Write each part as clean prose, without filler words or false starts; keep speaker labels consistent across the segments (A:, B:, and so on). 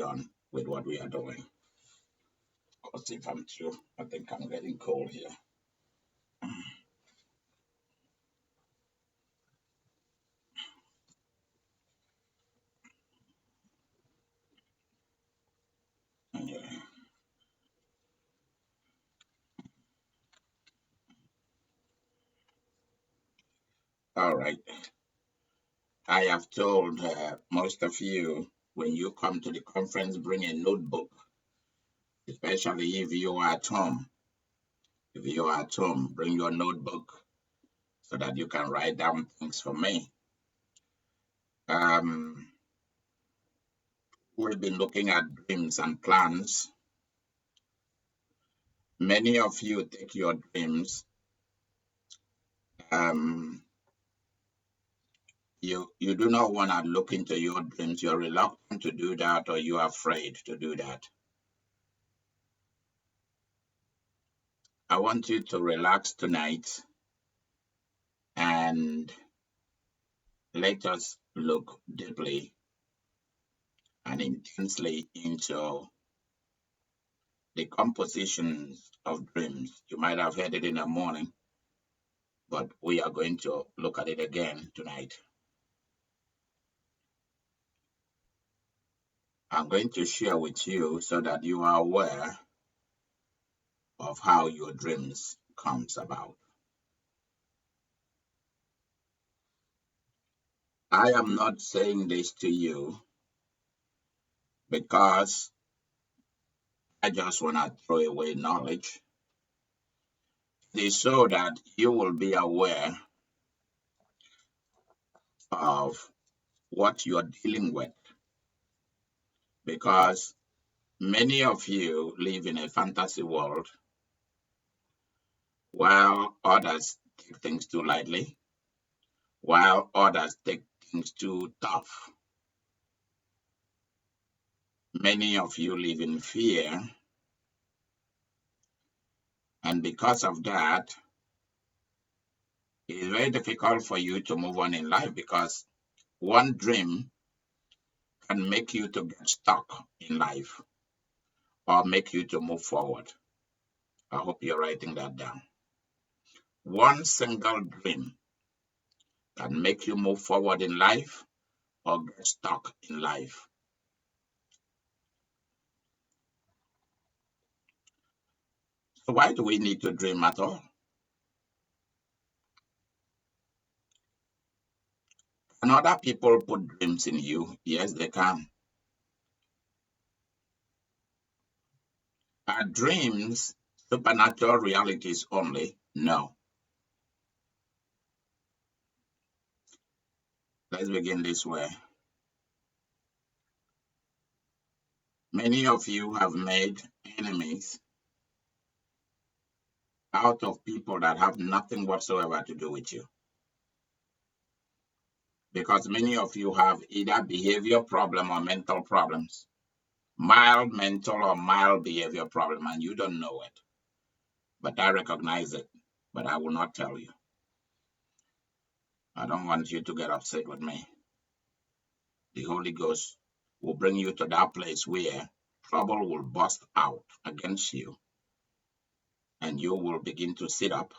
A: on with what we are doing. Because if I'm too, I think I'm getting cold here. Yeah. All right. I have told most of you when you come to the conference, bring a notebook, especially if you are at home. If you are at home, bring your notebook so that you can write down things for me. Um, we've been looking at dreams and plans. Many of you take your dreams. Um, you do not want to look into your dreams. You're reluctant to do that, or you're afraid to do that. I want you to relax tonight and let us look deeply and intensely into the compositions of dreams. You might have heard it in the morning, but we are going to look at it again tonight. I'm going to share with you so that you are aware of how your dreams comes about. I am not saying this to you because I just want to throw away knowledge. It is so that you will be aware of what you're dealing with because many of you live in a fantasy world while others take things too lightly, while others take things too tough. Many of you live in fear, and because of that, it is very difficult for you to move on in life because one dream can make you to get stuck in life or make you to move forward. I hope you're writing that down. One single dream can make you move forward in life or get stuck in life. So why do we need to dream at all? Can other people put dreams in you? Yes, they can. Are dreams supernatural realities only? No. Let's begin this way. Many of you have made enemies out of people that have nothing whatsoever to do with you. Because many of you have either behavior problem or mental problems, mild mental or mild behavior problem, and you don't know it. But I recognize it, but I will not tell you. I don't want you to get upset with me. The Holy Ghost will bring you to that place where trouble will burst out against you, and you will begin to sit up,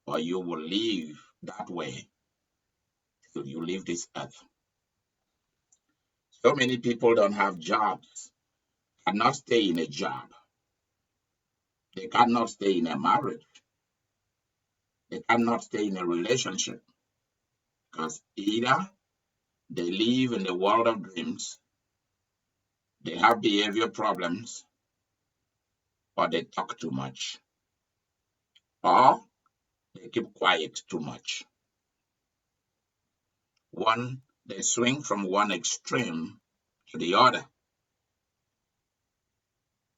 A: or you will live that way till you leave this earth. So many people don't have jobs, cannot stay in a job. They cannot stay in a marriage. They cannot stay in a relationship because either they live in the world of dreams, they have behavior problems, or they talk too much, or they keep quiet too much. One, they swing from one extreme to the other,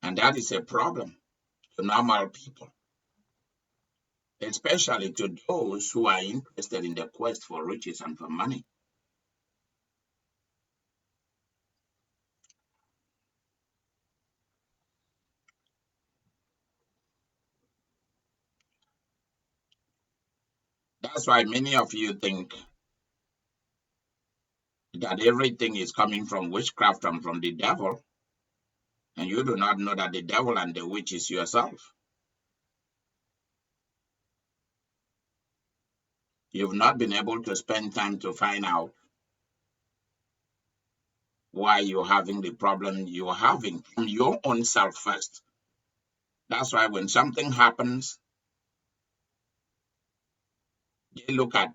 A: and that is a problem to normal people, especially to those who are interested in the quest for riches and for money. That's why many of you think that everything is coming from witchcraft and from the devil, and you do not know that the devil and the witch is yourself. You've not been able to spend time to find out why you're having the problem you're having from your own self first. That's why when something happens, they look at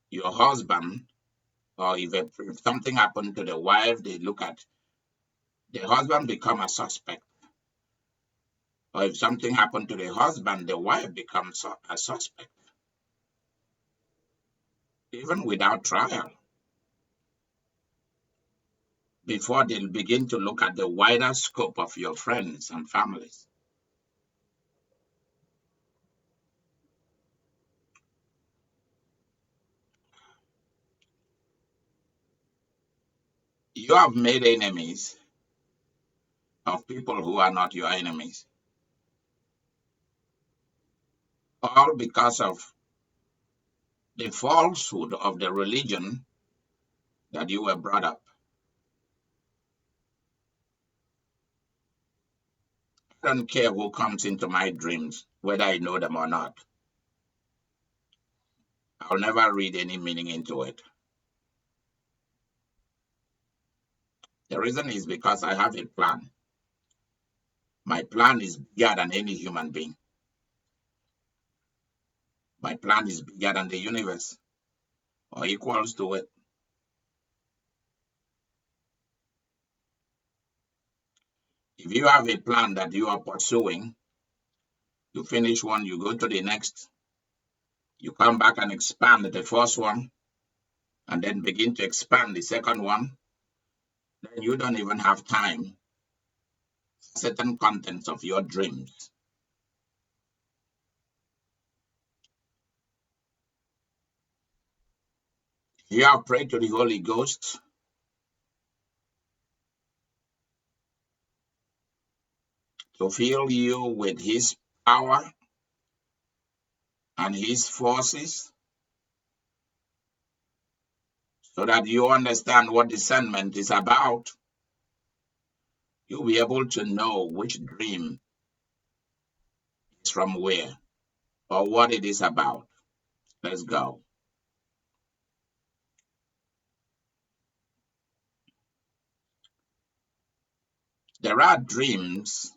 A: your husband, or if something happened to the wife, they look at the husband become a suspect. Or if something happened to the husband, the wife becomes a suspect, even without trial. Before they'll begin to look at the wider scope of your friends and families. You have made enemies of people who are not your enemies, all because of the falsehood of the religion that you were brought up. I don't care who comes into my dreams, whether I know them or not. I'll never read any meaning into it. The reason is because I have a plan. My plan is bigger than any human being. My plan is bigger than the universe or equals to it. If you have a plan that you are pursuing, you finish one, you go to the next, you come back and expand the first one, and then begin to expand the second one, then you don't even have time for certain contents of your dreams. You have prayed to the Holy Ghost to fill you with His power and His forces so that you understand what discernment is about. You'll be able to know which dream is from where or what it is about. Let's go. There are dreams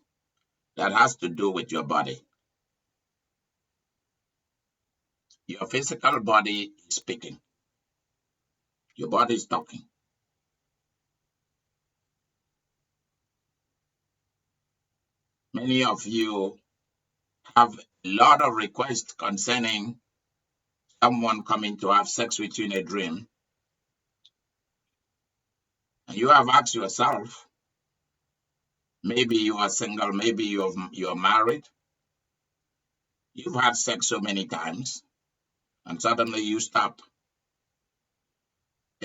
A: that has to do with your body. Your physical body is speaking. Your body is talking. Many of you have a lot of requests concerning someone coming to have sex with you in a dream. And you have asked yourself, maybe you are single, maybe you're married. You've had sex so many times, and suddenly you stop.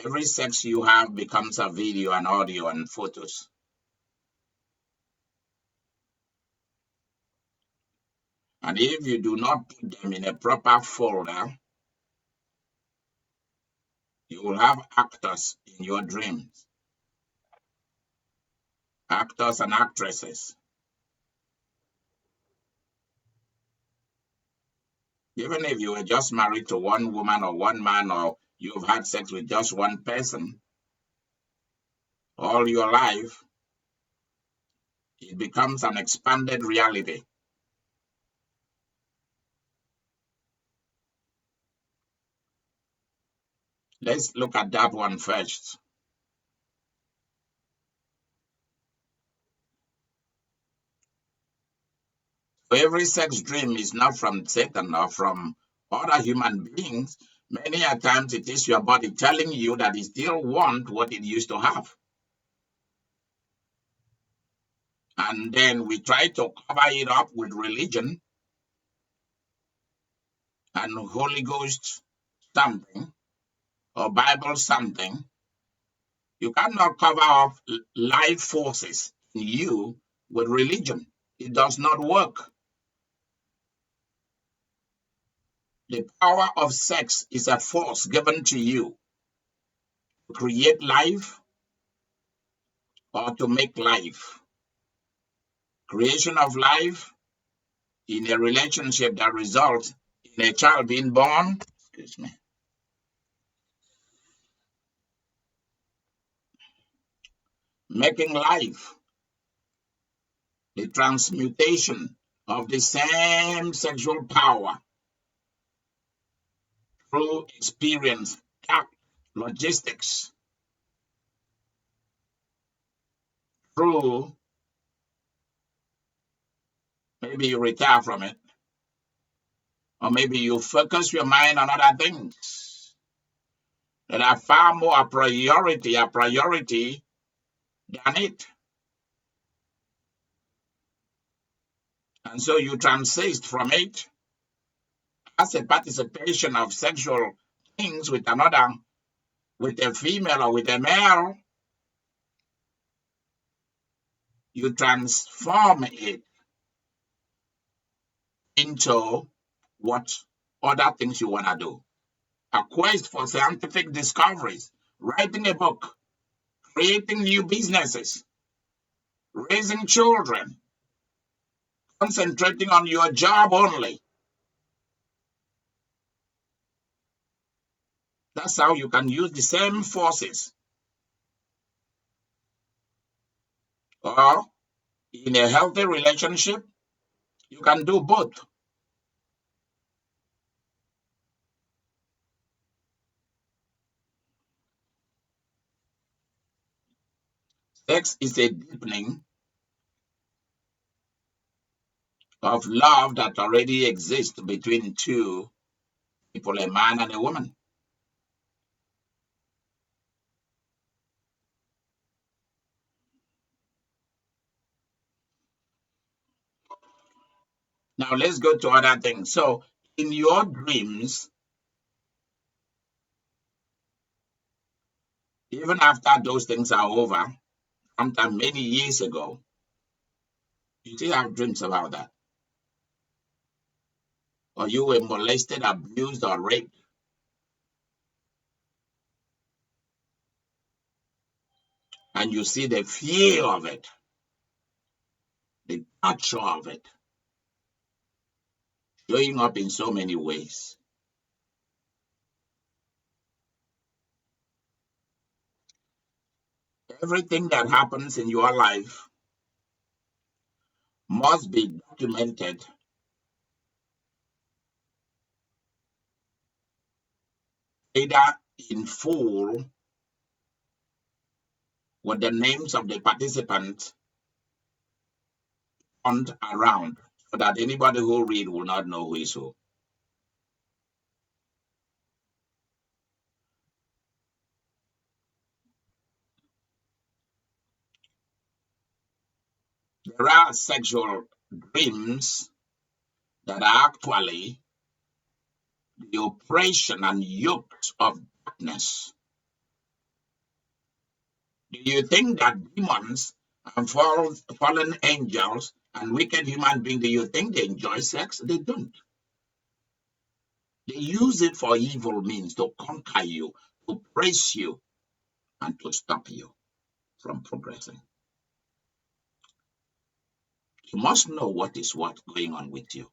A: Every sex you have becomes a video and audio and photos. And if you do not put them in a proper folder, you will have actors in your dreams, actors and actresses. Even if you were just married to one woman or one man, or you've had sex with just one person all your life, it becomes an expanded reality. Let's look at that one first. So every sex dream is not from Satan or from other human beings. Many a times it is your body telling you that it still wants what it used to have. And then we try to cover it up with religion and Holy Ghost something or Bible something. You cannot cover up life forces in you with religion. It does not work. The power of sex is a force given to you create life or to make life. Creation of life in a relationship that results in a child being born. Excuse me. Making life, the transmutation of the same sexual power through experience, tact, logistics, through maybe you retire from it, or maybe you focus your mind on other things that are far more a priority than it. And so you transist from it as a participation of sexual things with another, with a female or with a male. You transform it into what other things you want to do. A quest for scientific discoveries, writing a book, creating new businesses, raising children, concentrating on your job only. That's how you can use the same forces. Or in a healthy relationship, you can do both. Sex is a deepening of love that already exists between two people, a man and a woman. Now let's go to other things. So in your dreams, even after those things are over, sometime many years ago, you still have dreams about that. Or you were molested, abused, or raped, and you see the fear of it, the torture of it, showing up in so many ways. Everything that happens in your life must be documented either in full with the names of the participants on around so that anybody who read will not know who is who. There are sexual dreams that are actually the oppression and yokes of darkness. Do you think that demons and fallen angels and wicked human beings, do you think they enjoy sex? They don't. They use it for evil means to conquer you, to oppress you, and to stop you from progressing. You must know what is what going on with you.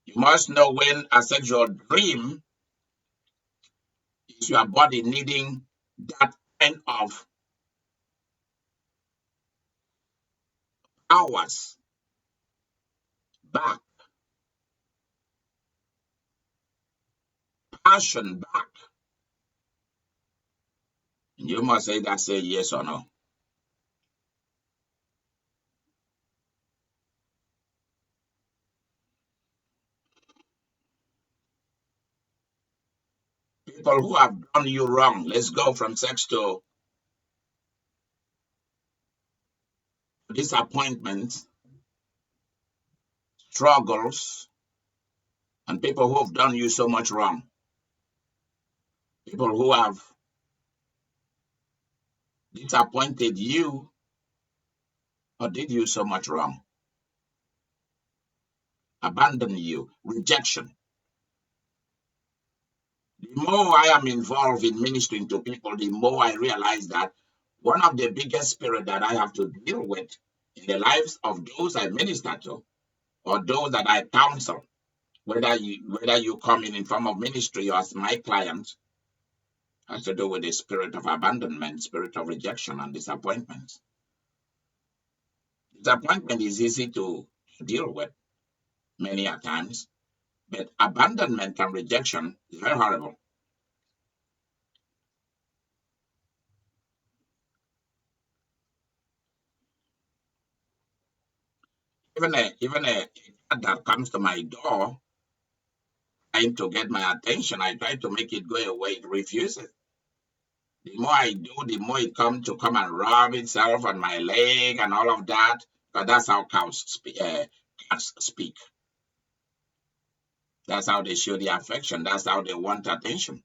A: You must know when a sexual dream is your body needing that kind of hours back, passion back. And you must either say yes or no. People who have done you wrong, let's go from sex to disappointments, struggles, and people who have done you so much wrong. People who have disappointed you or did you so much wrong. abandon you, rejection. The more I am involved in ministering to people, the more I realize that one of the biggest spirit that I have to deal with in the lives of those I minister to or those that I counsel, whether you come in form of ministry or as my client, has to do with the spirit of abandonment, spirit of rejection and disappointment. Disappointment is easy to deal with many a times, but abandonment and rejection is very horrible. Even a cat that comes to my door trying to get my attention, I try to make it go away, it refuses. The more I do, the more it comes to come and rub itself on my leg and all of that. But that's how cats speak. That's how they show the affection. That's how they want attention.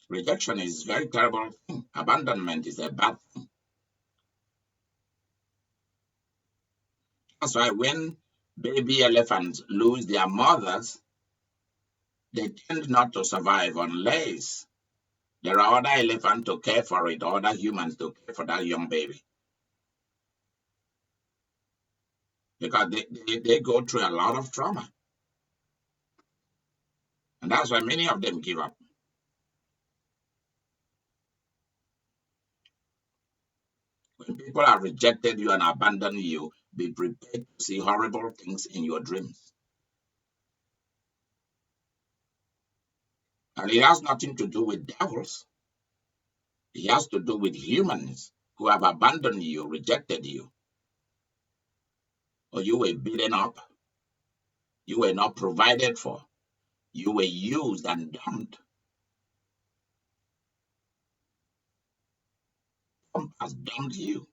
A: Rejection is a very terrible thing. Abandonment is a bad thing. That's why when baby elephants lose their mothers, they tend not to survive unless there are other elephants to care for it, or other humans to care for that young baby. Because they go through a lot of trauma. And that's why many of them give up. When people have rejected you and abandoned you, be prepared to see horrible things in your dreams. And it has nothing to do with devils. It has to do with humans who have abandoned you, rejected you, or you were beaten up, you were not provided for, you were used and dumped. Some has dumped you.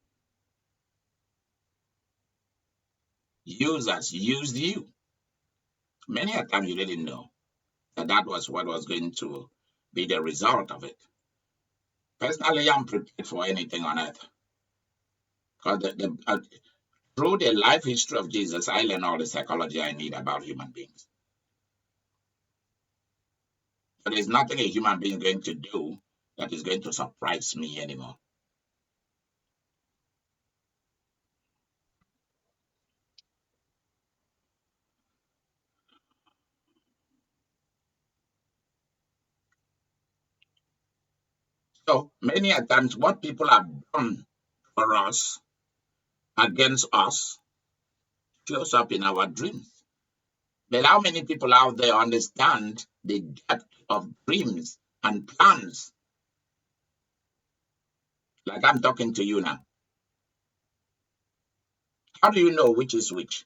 A: Users used you. Many a time you didn't know that was what was going to be the result of it. Personally, I'm prepared for anything on earth. Because through the life history of Jesus, I learned all the psychology I need about human beings. There is nothing a human being is going to do that is going to surprise me anymore. So many a times, what people have done for us, against us, shows up in our dreams. But how many people out there understand the depth of dreams and plans? Like I'm talking to you now. How do you know which is which?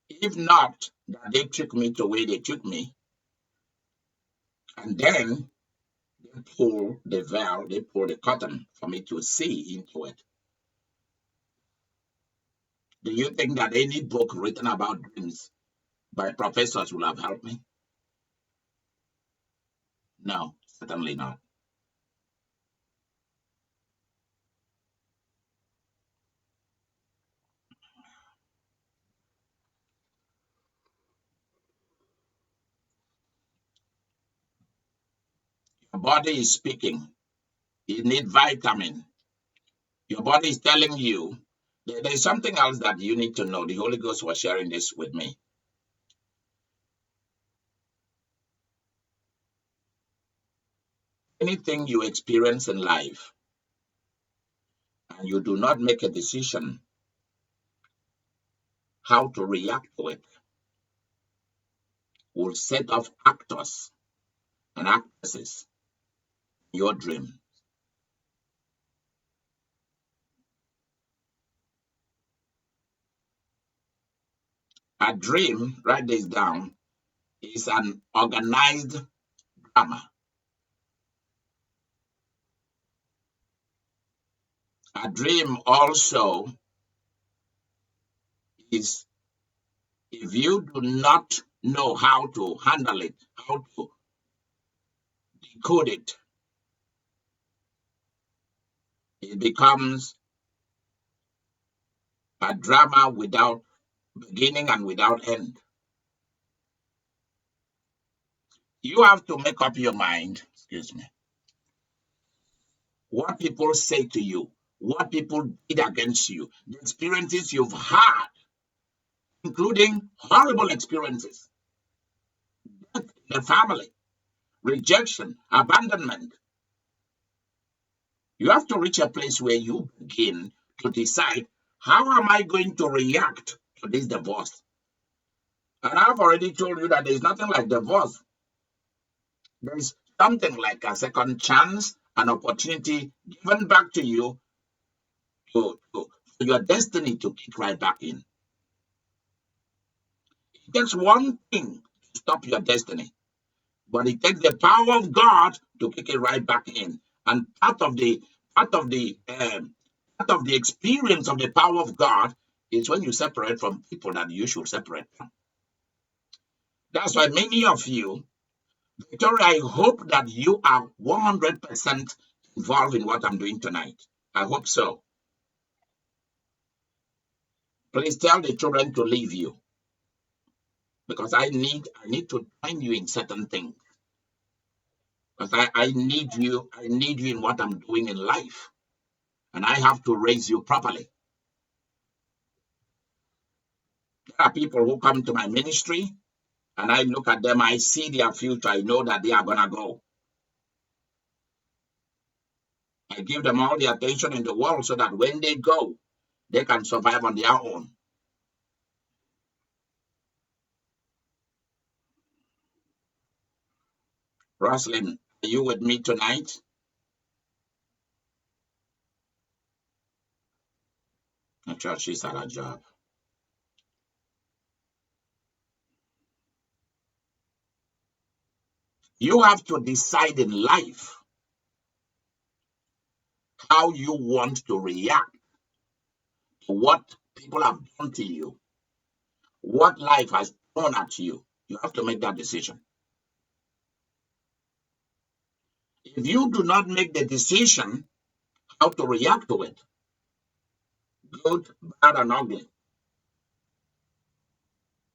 A: If not that they took me to where they took me, and then they pull the veil, they pull the curtain for me to see into it. Do you think that any book written about dreams by professors will have helped me? No, certainly not. Your body is speaking. You need vitamin. Your body is telling you. There's something else that you need to know. The Holy Ghost was sharing this with me. Anything you experience in life and you do not make a decision how to react to it will set off actors and actresses in your dream. A dream, write this down, is an organized drama. A dream also is, if you do not know how to handle it, how to decode it, It becomes a drama without beginning and without end. You have to make up your mind, excuse me, what people say to you, what people did against you, the experiences you've had, including horrible experiences, death in the family, rejection, abandonment. You have to reach a place where you begin to decide, how am I going to react to this divorce? And I've already told you that there's nothing like divorce. There's something like a second chance, an opportunity given back to you for your destiny to kick right back in. It takes one thing to stop your destiny, but it takes the power of God to kick it right back in. And part of the part of the experience of the power of God is when you separate from people that you should separate from. That's why many of you, Victoria, I hope that you are 100% involved in what I'm doing tonight. I hope so. Please tell the children to leave you, because I need to train you in certain things. Because I need you in what I'm doing in life. And I have to raise you properly. There are people who come to my ministry and I look at them, I see their future, I know that they are gonna go. I give them all the attention in the world so that when they go, they can survive on their own. Roslyn, are you with me tonight? I'm sure she's at her job. You have to decide in life how you want to react to what people have done to you, what life has thrown at you. You have to make that decision. If you do not make the decision how to react to it, good, bad, and ugly,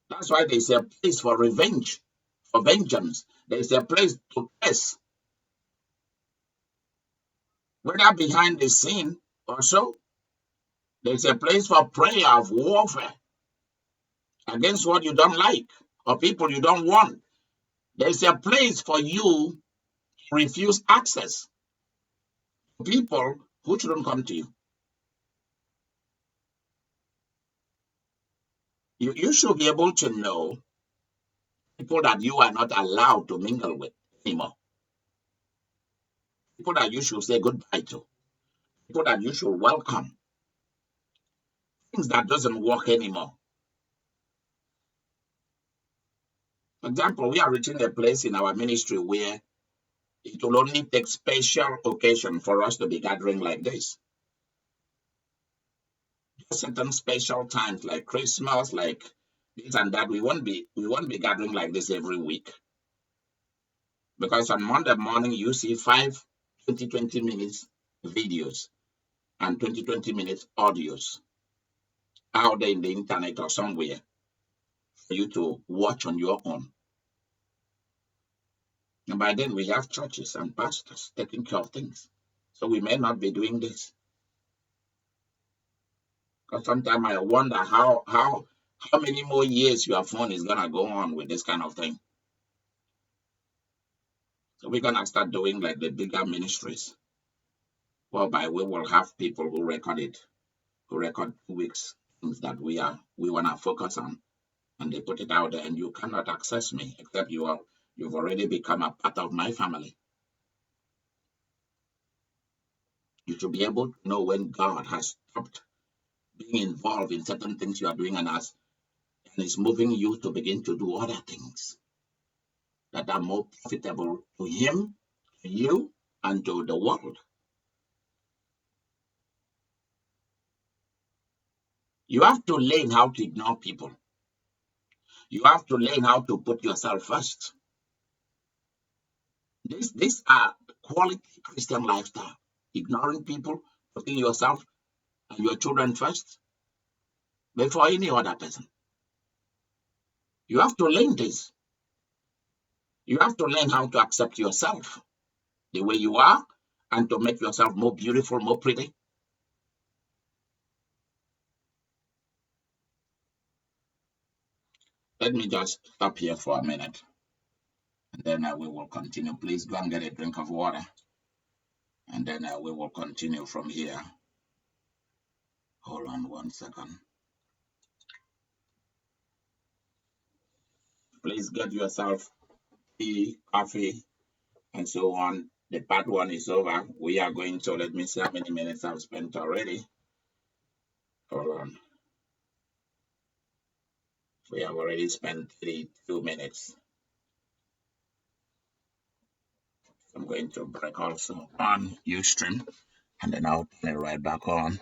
A: that's why there's a place for revenge, for vengeance. There's a place to test, whether behind the scene or so. There's a place for prayer of warfare against what you don't like or people you don't want. There's a place for you to refuse access to people who shouldn't come to you. You should be able to know people that you are not allowed to mingle with anymore, people that you should say goodbye to, people that you should welcome, things that doesn't work anymore. For example, we are reaching a place in our ministry where it will only take special occasion for us to be gathering like this. Just certain special times like Christmas, like this and that. We won't be gathering like this every week. Because on Monday morning you see 20 minutes videos and 20 minutes audios out there in the internet or somewhere for you to watch on your own. And by then we have churches and pastors taking care of things. So we may not be doing this. Because sometimes I wonder how many more years your phone is gonna go on with this kind of thing. So we're gonna start doing like the bigger ministries, whereby we will have people who record it, who record 2 weeks things that we wanna focus on, and they put it out there, and you cannot access me except you've already become a part of my family. You should be able to know when God has stopped being involved in certain things you are doing and is moving you to begin to do other things that are more profitable to Him, to you, and to the world. You have to learn how to ignore people. You have to learn how to put yourself first. These are quality Christian lifestyle. Ignoring people, putting yourself and your children first before any other person. You have to learn this. You have to learn how to accept yourself the way you are and to make yourself more beautiful, more pretty. Let me just stop here for a minute and then we will continue. Please go and get a drink of water and then we will continue from here. Hold on 1 second. Please get yourself tea, coffee, and so on. The part one is over. We are going to, let me see how many minutes I've spent already. Hold on. We have already spent 32 minutes. I'm going to break also on Ustream and then I'll turn it right back on.